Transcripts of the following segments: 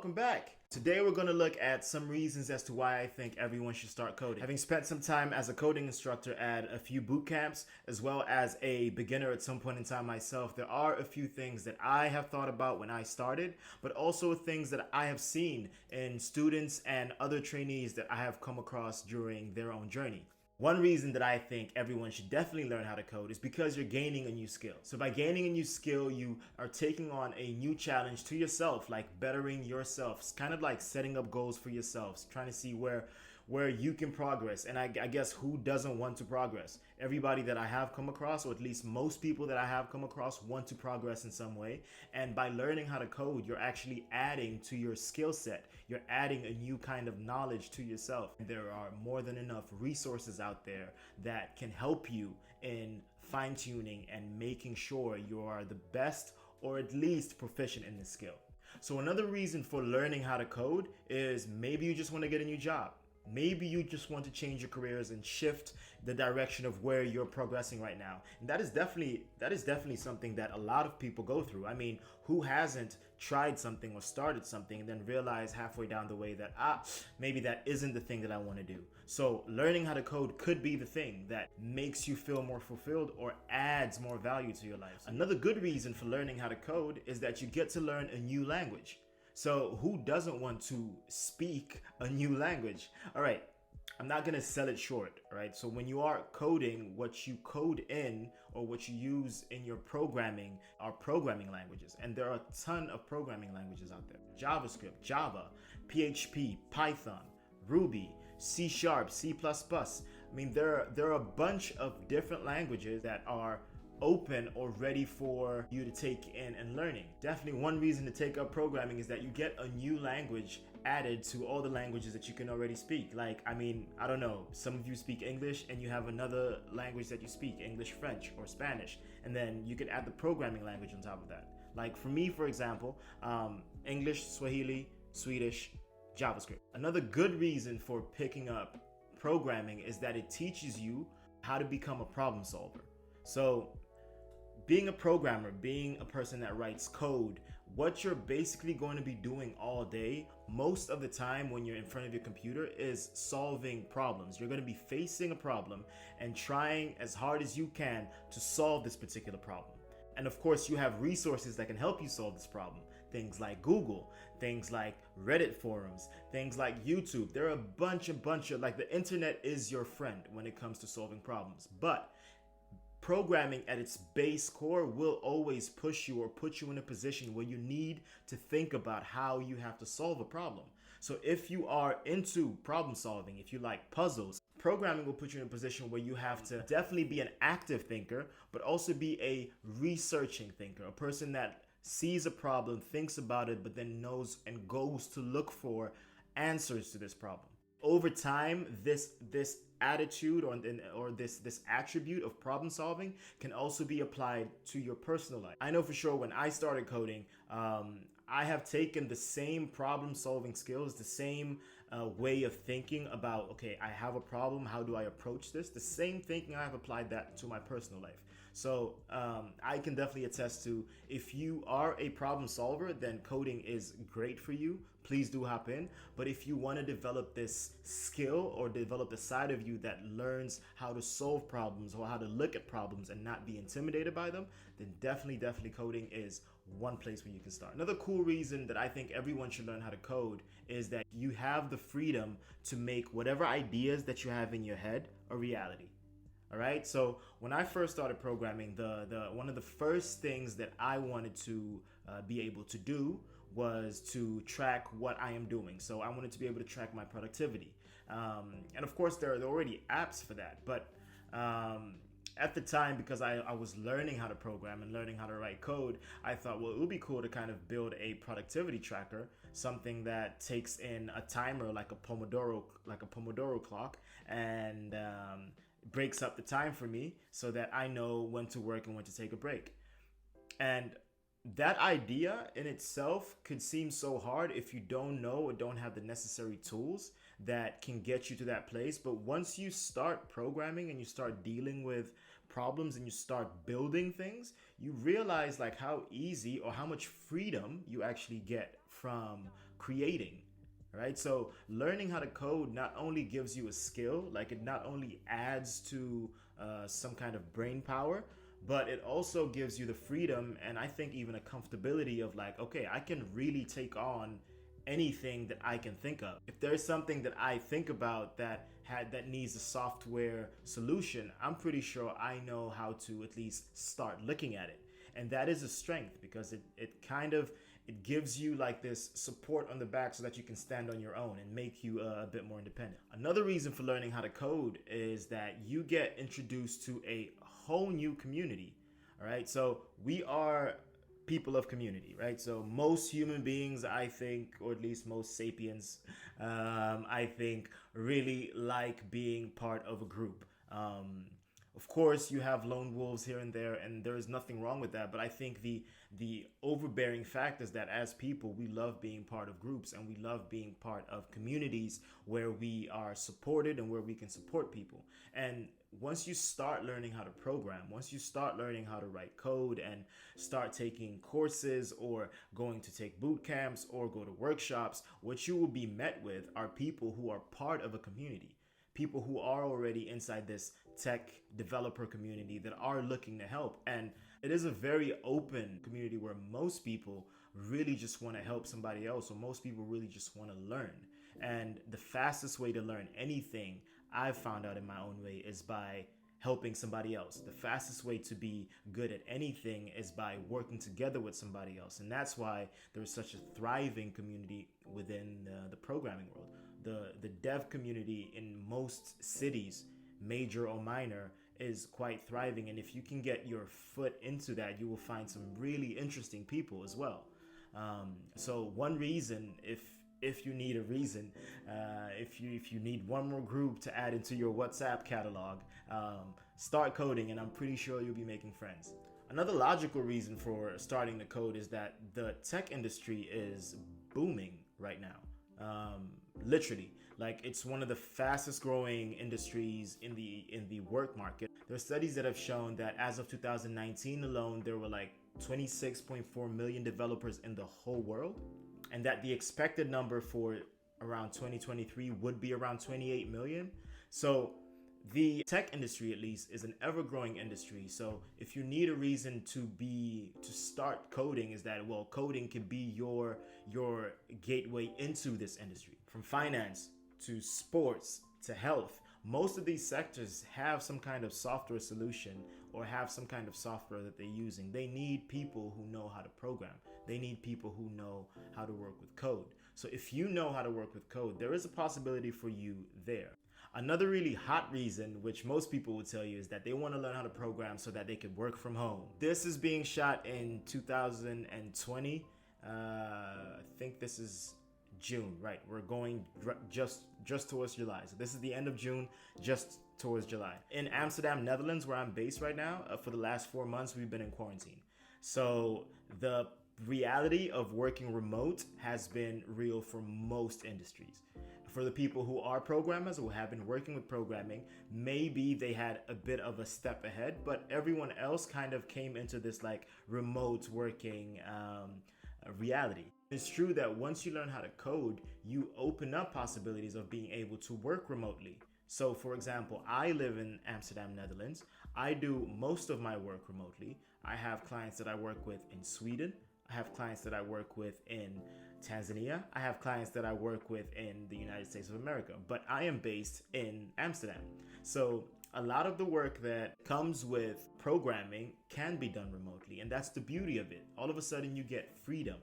welcome back. Today we're going to look at some reasons as to why I think everyone should start coding. Having spent some time as a coding instructor at a few boot camps, as well as a beginner at some point in time myself, there are a few things that I have thought about when I started, but also things that I have seen in students and other trainees that I have come across during their own journey. One reason that I think everyone should definitely learn how to code is because you're gaining a new skill. So by gaining a new skill, you are taking on a new challenge to yourself, like bettering yourself. It's kind of like setting up goals for yourselves, trying to see where you can progress. And I guess who doesn't want to progress? Everybody that I have come across, or at least most people that I have come across, want to progress in some way. And by learning how to code, you're actually adding to your skill set. You're adding a new kind of knowledge to yourself. There are more than enough resources out there that can help you in fine-tuning and making sure you are the best or at least proficient in this skill. So another reason for learning how to code is maybe you just want to get a new job. Maybe you just want to change your careers and shift the direction of where you're progressing right now. And that is definitely something that a lot of people go through. I mean, who hasn't tried something or started something and then realized halfway down the way that maybe that isn't the thing that I want to do. So learning how to code could be the thing that makes you feel more fulfilled or adds more value to your life. Another good reason for learning how to code is that you get to learn a new language. So who doesn't want to speak a new language? All right, I'm not gonna sell it short, right? So when you are coding, what you code in or what you use in your programming are programming languages. And there are a ton of programming languages out there. JavaScript, Java, PHP, Python, Ruby, C#, C++. I mean, there are a bunch of different languages that are open or ready for you to take in and learning. Definitely one reason to take up programming is that you get a new language added to all the languages that you can already speak. Like, I mean, I don't know, some of you speak English and you have another language that you speak, English, French, or Spanish, and then you can add the programming language on top of that. Like for me, for example, English, Swahili, Swedish, JavaScript. Another good reason for picking up programming is that it teaches you how to become a problem solver. So being a programmer, being a person that writes code, what you're basically going to be doing all day, most of the time when you're in front of your computer, is solving problems. You're going to be facing a problem and trying as hard as you can to solve this particular problem. And of course, you have resources that can help you solve this problem. Things like Google, things like Reddit forums, things like YouTube. There are a bunch of like the internet is your friend when it comes to solving problems. But programming at its base core will always push you or put you in a position where you need to think about how you have to solve a problem. So if you are into problem solving, if you like puzzles, programming will put you in a position where you have to definitely be an active thinker, but also be a researching thinker, a person that sees a problem, thinks about it, but then knows and goes to look for answers to this problem. Over time, this attitude or this attribute of problem solving can also be applied to your personal life. I know for sure when I started coding, I have taken the same problem solving skills, the same way of thinking about, okay, I have a problem, how do I approach this? The same thinking, I have applied that to my personal life. So I can definitely attest to, if you are a problem solver, then coding is great for you. Please do hop in. But if you want to develop this skill or develop the side of you that learns how to solve problems or how to look at problems and not be intimidated by them, then definitely coding is one place where you can start. Another cool reason that I think everyone should learn how to code is that you have the freedom to make whatever ideas that you have in your head a reality. All right. So when I first started programming, the one of the first things that I wanted to be able to do was to track what I am doing. So I wanted to be able to track my productivity. And of course, there are already apps for that. But at the time, because I was learning how to program and learning how to write code, I thought, well, it would be cool to kind of build a productivity tracker, something that takes in a timer like a Pomodoro clock, and breaks up the time for me so that I know when to work and when to take a break. And that idea in itself could seem so hard if you don't know or don't have the necessary tools that can get you to that place. But once you start programming and you start dealing with problems and you start building things, you realize like how easy or how much freedom you actually get from creating. Right? So learning how to code not only gives you a skill, like it not only adds to some kind of brain power, but it also gives you the freedom and I think even a comfortability of like, okay, I can really take on anything that I can think of. If there's something that I think about that needs a software solution, I'm pretty sure I know how to at least start looking at it. And that is a strength because it gives you like this support on the back so that you can stand on your own and make you a bit more independent. Another reason for learning how to code is that you get introduced to a whole new community. All right, so we are people of community, right? So most human beings, I think, or at least most sapiens, I think, really like being part of a group. Of course, you have lone wolves here and there, and there is nothing wrong with that. But I think the overbearing fact is that as people, we love being part of groups and we love being part of communities where we are supported and where we can support people. And once you start learning how to program, once you start learning how to write code and start taking courses or going to take boot camps or go to workshops, what you will be met with are people who are part of a community, people who are already inside this tech developer community that are looking to help. And it is a very open community where most people really just want to help somebody else, or most people really just want to learn. And the fastest way to learn anything I've found out in my own way is by helping somebody else. The fastest way to be good at anything is by working together with somebody else. And that's why there's such a thriving community within the programming world. The dev community in most cities, major or minor, is quite thriving. And if you can get your foot into that, you will find some really interesting people as well. So one reason, if you need a reason, if you need one more group to add into your WhatsApp catalog, start coding, and I'm pretty sure you'll be making friends. Another logical reason for starting to code is that the tech industry is booming right now. Literally, like it's one of the fastest growing industries in the work market. There are studies that have shown that as of 2019 alone, there were like 26.4 million developers in the whole world, and that the expected number for around 2023 would be around 28 million. So the tech industry, at least, is an ever-growing industry. So if you need a reason to start coding, is that, well, coding can be your gateway into this industry. From finance to sports to health, most of these sectors have some kind of software solution or have some kind of software that they're using. They need people who know how to program. They need people who know how to work with code. So if you know how to work with code, there is a possibility for you there. Another really hot reason, which most people will tell you, is that they want to learn how to program so that they can work from home. This is being shot in 2020. I think this is June, right? We're going just towards July. So this is the end of June, just towards July. In Amsterdam, Netherlands, where I'm based right now, for the last 4 months, we've been in quarantine. So the reality of working remote has been real for most industries. For the people who are programmers, who have been working with programming, maybe they had a bit of a step ahead, but everyone else kind of came into this like remote working reality. It's true that once you learn how to code, you open up possibilities of being able to work remotely. So for example, I live in Amsterdam, Netherlands. I do most of my work remotely. I have clients that I work with in Sweden. I have clients that I work with in Tanzania. I have clients that I work with in the United States of America, but I am based in Amsterdam. So a lot of the work that comes with programming can be done remotely, and that's the beauty of it. All of a sudden you get freedom,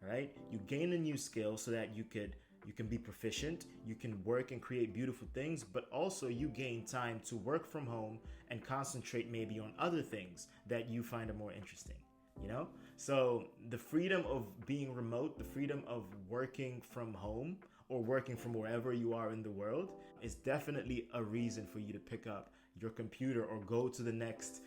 right? You gain a new skill so that you can be proficient, you can work and create beautiful things, but also you gain time to work from home and concentrate maybe on other things that you find are more interesting. So the freedom of being remote, the freedom of working from home or working from wherever you are in the world is definitely a reason for you to pick up your computer or go to the next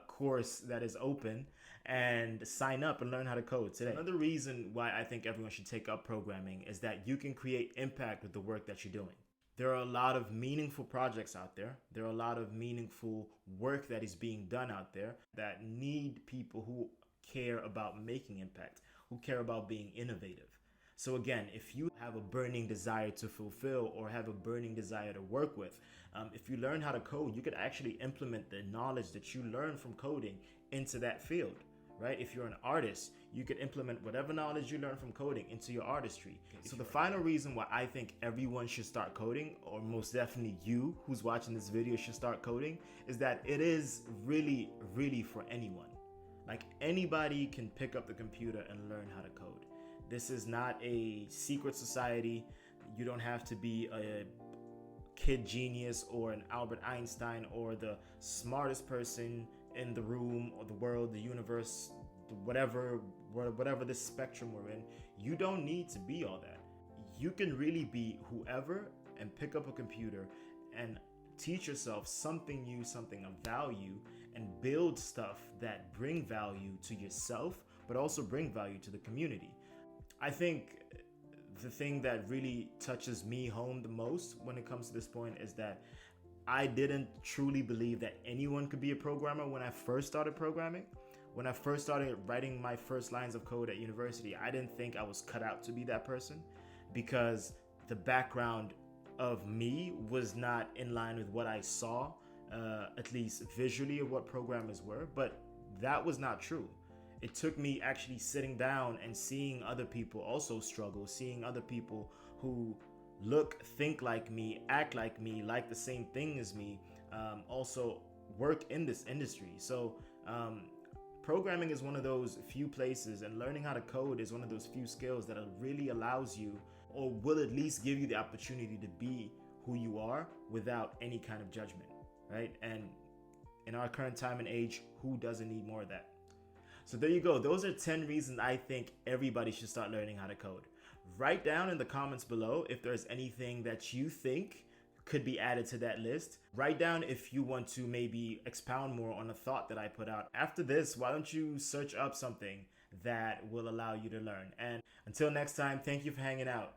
course that is open and sign up and learn how to code today. Another reason why I think everyone should take up programming is that you can create impact with the work that you're doing. There are a lot of meaningful projects out there. There are a lot of meaningful work that is being done out there that need people who care about making impact, who care about being innovative. So again, if you have a burning desire to fulfill or have a burning desire to work with, if you learn how to code, you could actually implement the knowledge that you learn from coding into that field, right? If you're an artist, you could implement whatever knowledge you learn from coding into your artistry. So the final reason why I think everyone should start coding, or most definitely you who's watching this video should start coding, is that it is really, really for anyone. Like anybody can pick up the computer and learn how to code. This is not a secret society. You don't have to be a kid genius or an Albert Einstein or the smartest person in the room or the world, the universe, whatever this spectrum we're in. You don't need to be all that. You can really be whoever and pick up a computer and teach yourself something new, something of value, and build stuff that bring value to yourself, but also bring value to the community. I think the thing that really touches me home the most when it comes to this point is that I didn't truly believe that anyone could be a programmer when I first started programming. When I first started writing my first lines of code at university, I didn't think I was cut out to be that person because the background of me was not in line with what I saw, at least visually, of what programmers were. But that was not true. It took me actually sitting down and seeing other people also struggle, seeing other people who look, think like me, act like me, like the same thing as me, also work in this industry. So programming is one of those few places, and learning how to code is one of those few skills that really allows you, or will at least give you the opportunity to be who you are without any kind of judgment, right? And in our current time and age, who doesn't need more of that? So there you go. Those are 10 reasons I think everybody should start learning how to code. Write down in the comments below if there's anything that you think could be added to that list. Write down if you want to maybe expound more on a thought that I put out. After this, why don't you search up something that will allow you to learn? And until next time, thank you for hanging out.